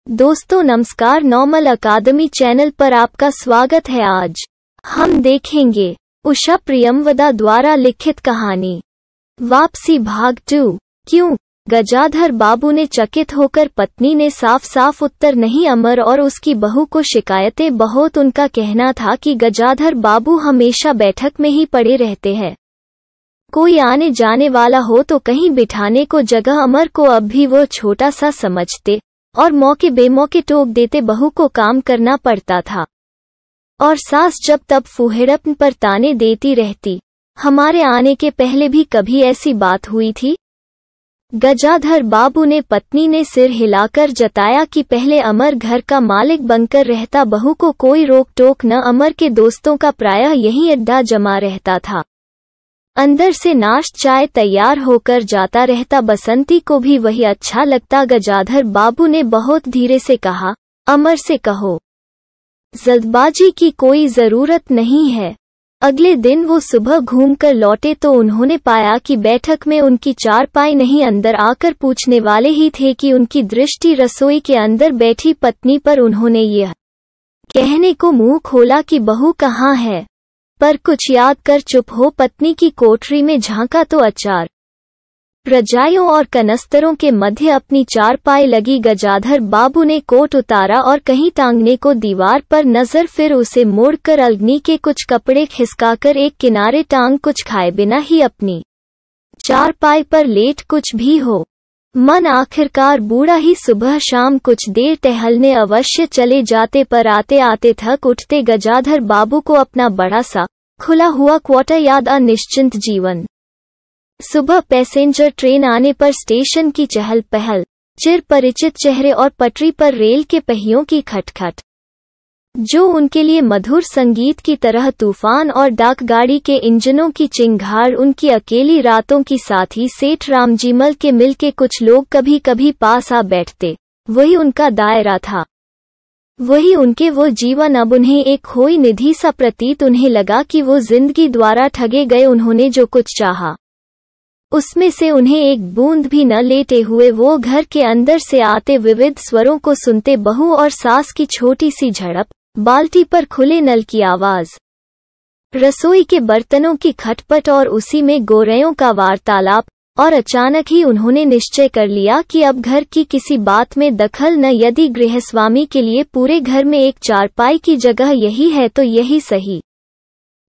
दोस्तों नमस्कार, नॉर्मल अकादमी चैनल पर आपका स्वागत है। आज हम देखेंगे उषा प्रियमवदा द्वारा लिखित कहानी वापसी भाग 2। क्यों? गजाधर बाबू ने चकित होकर पत्नी ने साफ साफ उत्तर नहीं। अमर और उसकी बहू को शिकायतें बहुत। उनका कहना था कि गजाधर बाबू हमेशा बैठक में ही पड़े रहते हैं, कोई आने जाने वाला हो तो कहीं बिठाने को जगह। अमर को अब भी वो छोटा सा समझते और मौके बेमौके टोक देते। बहू को काम करना पड़ता था और सास जब तब फुहेड़पन पर ताने देती रहती। हमारे आने के पहले भी कभी ऐसी बात हुई थी? गजाधर बाबू ने पत्नी ने सिर हिलाकर जताया कि पहले अमर घर का मालिक बनकर रहता, बहू को कोई रोक टोक न। अमर के दोस्तों का प्रायः यही अड्डा जमा रहता था। अंदर से नाश्ता चाय तैयार होकर जाता रहता। बसंती को भी वही अच्छा लगता। गजाधर बाबू ने बहुत धीरे से कहा, अमर से कहो, जल्दबाजी की कोई जरूरत नहीं है। अगले दिन वो सुबह घूमकर लौटे तो उन्होंने पाया कि बैठक में उनकी चारपाई नहीं। अंदर आकर पूछने वाले ही थे कि उनकी दृष्टि रसोई के अंदर बैठी पत्नी पर। उन्होंने यह कहने को मुंह खोला कि बहू कहाँ है, पर कुछ याद कर चुप हो। पत्नी की कोठरी में झांका तो अचार, रजाइयों और कनस्तरों के मध्य अपनी चारपाई लगी। गजाधर बाबू ने कोट उतारा और कहीं टांगने को दीवार पर नजर, फिर उसे मोड़कर अग्नि के कुछ कपड़े खिसकाकर एक किनारे टांग कुछ खाए बिना ही अपनी चारपाई पर लेट कुछ भी हो मन। आखिरकार बूढ़ा ही सुबह शाम कुछ देर टहलने अवश्य चले जाते, पर आते आते थक उठते। गजाधर बाबू को अपना बड़ा सा खुला हुआ क्वार्टर याद, अनिश्चित जीवन। सुबह पैसेंजर ट्रेन आने पर स्टेशन की चहल पहल, चिर परिचित चेहरे और पटरी पर रेल के पहियों की खटखट जो उनके लिए मधुर संगीत की तरह तूफान, और डाकगाड़ी के इंजनों की चिंगार उनकी अकेली रातों की साथी। सेठ रामजीमल के मिल के कुछ लोग कभी कभी पास आ बैठते, वही उनका दायरा था, वही उनके वो जीवन। अब उन्हें एक खोई निधि सा प्रतीत। उन्हें लगा कि वो जिंदगी द्वारा ठगे गए। उन्होंने जो कुछ चाहा उसमें से उन्हें एक बूंद भी न लेते हुए वो घर के अंदर से आते विविध स्वरों को सुनते। बहू और सास की छोटी सी झड़प, बाल्टी पर खुले नल की आवाज, रसोई के बर्तनों की खटपट और उसी में गोरैयों का वार्तालाप। और अचानक ही उन्होंने निश्चय कर लिया कि अब घर की किसी बात में दखल न। यदि गृहस्वामी के लिए पूरे घर में एक चारपाई की जगह यही है तो यही सही,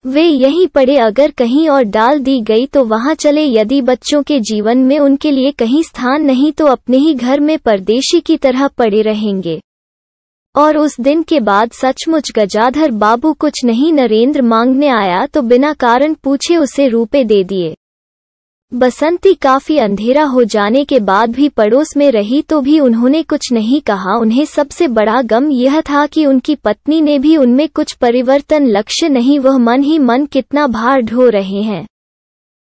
वे यहीं पड़े। अगर कहीं और डाल दी गई तो वहां चले। यदि बच्चों के जीवन में उनके लिए कहीं स्थान नहीं तो अपने ही घर में परदेशी की तरह पड़े रहेंगे। और उस दिन के बाद सचमुच गजाधर बाबू कुछ नहीं, नरेंद्र मांगने आया तो बिना कारण पूछे उसे रुपए दे दिए। बसंती काफी अंधेरा हो जाने के बाद भी पड़ोस में रही तो भी उन्होंने कुछ नहीं कहा। उन्हें सबसे बड़ा गम यह था कि उनकी पत्नी ने भी उनमें कुछ परिवर्तन लक्ष्य नहीं। वह मन ही मन कितना भार ढो रहे हैं,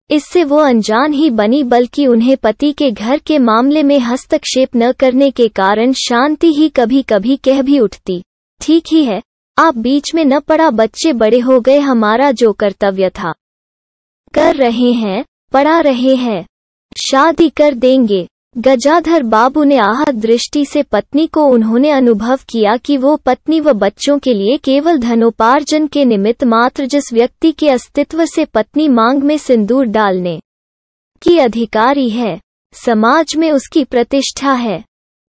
इससे वो अनजान ही बनी, बल्कि उन्हें पति के घर के मामले में हस्तक्षेप न करने के कारण शांति ही कभी कभी कह भी उठती, ठीक ही है, आप बीच में न पड़ा, बच्चे बड़े हो गए, हमारा जो कर्तव्य था कर रहे हैं, पढ़ा रहे हैं, शादी कर देंगे। गजाधर बाबू ने आहत दृष्टि से पत्नी को उन्होंने अनुभव किया कि वो पत्नी व बच्चों के लिए केवल धनोपार्जन के निमित्त मात्र जिस व्यक्ति के अस्तित्व से पत्नी मांग में सिंदूर डालने की अधिकारी है, समाज में उसकी प्रतिष्ठा है,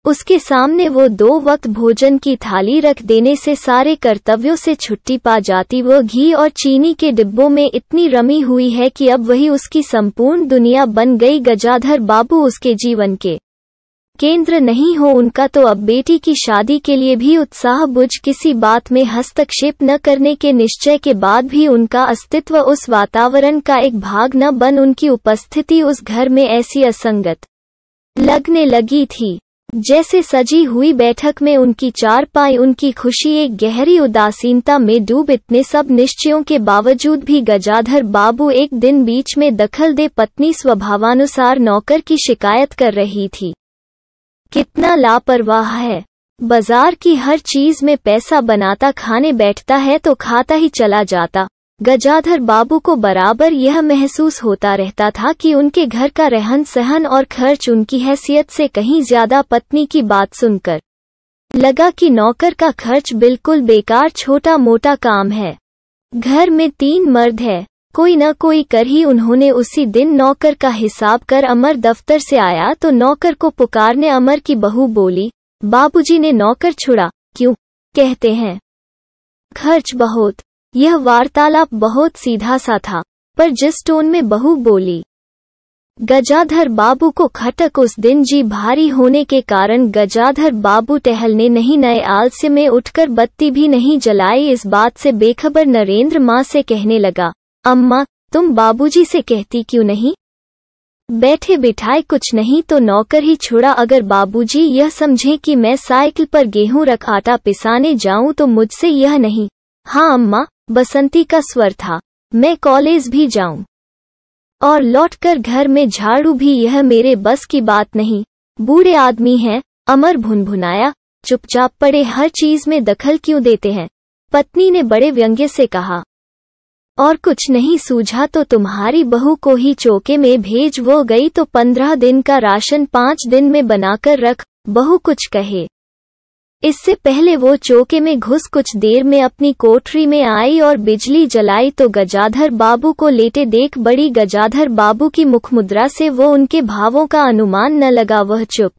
उसके सामने वो 2 वक्त भोजन की थाली रख देने से सारे कर्तव्यों से छुट्टी पा जाती। वो घी और चीनी के डिब्बों में इतनी रमी हुई है कि अब वही उसकी संपूर्ण दुनिया बन गई। गजाधर बाबू उसके जीवन के केंद्र नहीं हो उनका तो अब बेटी की शादी के लिए भी उत्साह बुझ, किसी बात में हस्तक्षेप न करने के निश्चय के बाद भी उनका अस्तित्व उस वातावरण का एक भाग न बन, उनकी उपस्थिति उस घर में ऐसी असंगत लगने लगी थी जैसे सजी हुई बैठक में उनकी चारपाई, उनकी खुशी एक गहरी उदासीनता में डूब। इतने सब निश्चयों के बावजूद भी गजाधर बाबू एक दिन बीच में दखल दे पत्नी स्वभावानुसार नौकर की शिकायत कर रही थी, कितना लापरवाह है, बाजार की हर चीज में पैसा बनाता, खाने बैठता है तो खाता ही चला जाता। गजाधर बाबू को बराबर यह महसूस होता रहता था कि उनके घर का रहन सहन और खर्च उनकी हैसियत से कहीं ज्यादा पत्नी की बात सुनकर लगा कि नौकर का खर्च बिल्कुल बेकार छोटा मोटा काम है। घर में 3 मर्द है, कोई न कोई कर ही। उन्होंने उसी दिन नौकर का हिसाब कर अमर दफ्तर से आया तो नौकर को पुकारने अमर की बहू बोली, बाबूजी ने नौकर छुड़ा, क्यों? कहते हैं खर्च बहुत। यह वार्तालाप बहुत सीधा सा था, पर जिस टोन में बहू बोली, गजाधर बाबू को खटक। उस दिन जी भारी होने के कारण गजाधर बाबू टहलने नहीं नए आलस्य में उठकर बत्ती भी नहीं जलाई। इस बात से बेखबर नरेंद्र माँ से कहने लगा, अम्मा तुम बाबूजी से कहती क्यों नहीं? बैठे बिठाए कुछ नहीं तो नौकर ही छुड़ा। अगर बाबूजी यह समझें कि मैं साइकिल पर गेहूं रख आटा पिसाने जाऊं तो मुझसे यह नहीं। हाँ अम्मा, बसंती का स्वर था, मैं कॉलेज भी जाऊं और लौटकर घर में झाड़ू भी, यह मेरे बस की बात नहीं। बूढ़े आदमी हैं। अमर भुनभुनाया, चुपचाप पड़े हर चीज में दखल क्यों देते हैं? पत्नी ने बड़े व्यंग्य से कहा। और कुछ नहीं सूझा तो तुम्हारी बहू को ही चौके में भेज। वो गई तो 15 दिन का राशन 5 दिन में बनाकर रख। बहू कुछ कहे इससे पहले वो चौके में घुस कुछ देर में अपनी कोठरी में आई और बिजली जलाई तो गजाधर बाबू को लेटे देख बड़ी। गजाधर बाबू की मुखमुद्रा से वो उनके भावों का अनुमान न लगा। वह चुप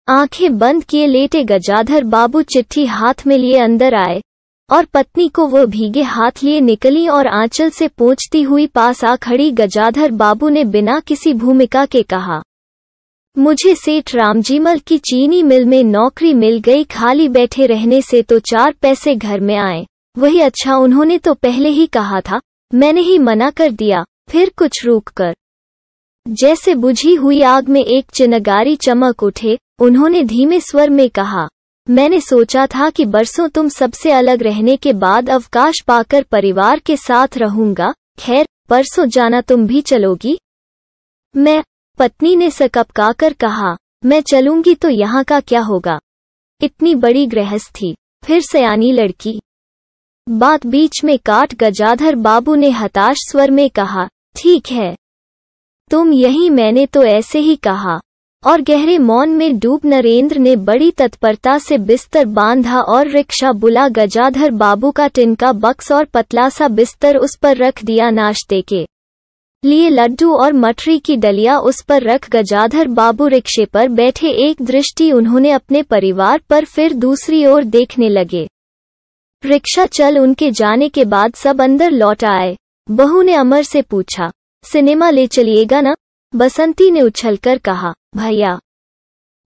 आंखें बंद किए लेटे। गजाधर बाबू चिट्ठी हाथ में लिए अंदर आए और पत्नी को वो भीगे हाथ लिए निकली और आंचल से पोंछती हुई पास आ खड़ी। गजाधर बाबू ने बिना किसी भूमिका के कहा, मुझे सेठ रामजीमल की चीनी मिल में नौकरी मिल गई। खाली बैठे रहने से तो 4 पैसे घर में आए, वही अच्छा। उन्होंने तो पहले ही कहा था, मैंने ही मना कर दिया। फिर कुछ रुक कर जैसे बुझी हुई आग में एक चिनगारी चमक उठे। उन्होंने धीमे स्वर में कहा, मैंने सोचा था कि बरसों तुम सबसे अलग रहने के बाद अवकाश पाकर परिवार के साथ रहूंगा। खैर, परसों जाना तुम भी चलोगी? मैं, पत्नी ने सकपकाकर कहा, मैं चलूंगी तो यहाँ का क्या होगा? इतनी बड़ी गृहस्थी, फिर सयानी लड़की। बात बीच में काट गजाधर बाबू ने हताश स्वर में कहा, ठीक है तुम यही, मैंने तो ऐसे ही कहा। और गहरे मौन में डूब नरेंद्र ने बड़ी तत्परता से बिस्तर बांधा और रिक्शा बुला। गजाधर बाबू का टिन का बक्स और पतला सा बिस्तर उस पर रख दिया। नाश्ते के लिए लड्डू और मठरी की डलिया उस पर रख गजाधर बाबू रिक्शे पर बैठे। एक दृष्टि उन्होंने अपने परिवार पर, फिर दूसरी ओर देखने लगे। रिक्शा चल उनके जाने के बाद सब अंदर लौट आए। बहू ने अमर से पूछा, सिनेमा ले चलिएगा ना? बसंती ने उछलकर कहा, भैया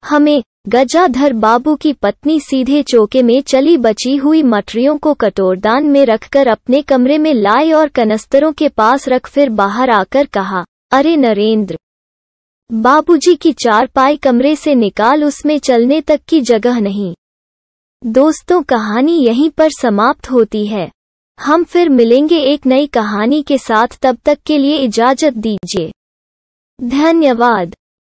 हमें। गजाधर बाबू की पत्नी सीधे चौके में चली। बची हुई मठरियों को कटोरदान में रखकर अपने कमरे में लाई और कनस्तरों के पास रख फिर बाहर आकर कहा, अरे नरेंद्र, बाबूजी की चारपाई कमरे से निकाल, उसमें चलने तक की जगह नहीं। दोस्तों, कहानी यहीं पर समाप्त होती है। हम फिर मिलेंगे एक नई कहानी के साथ। तब तक के लिए इजाजत दीजिए। धन्यवाद।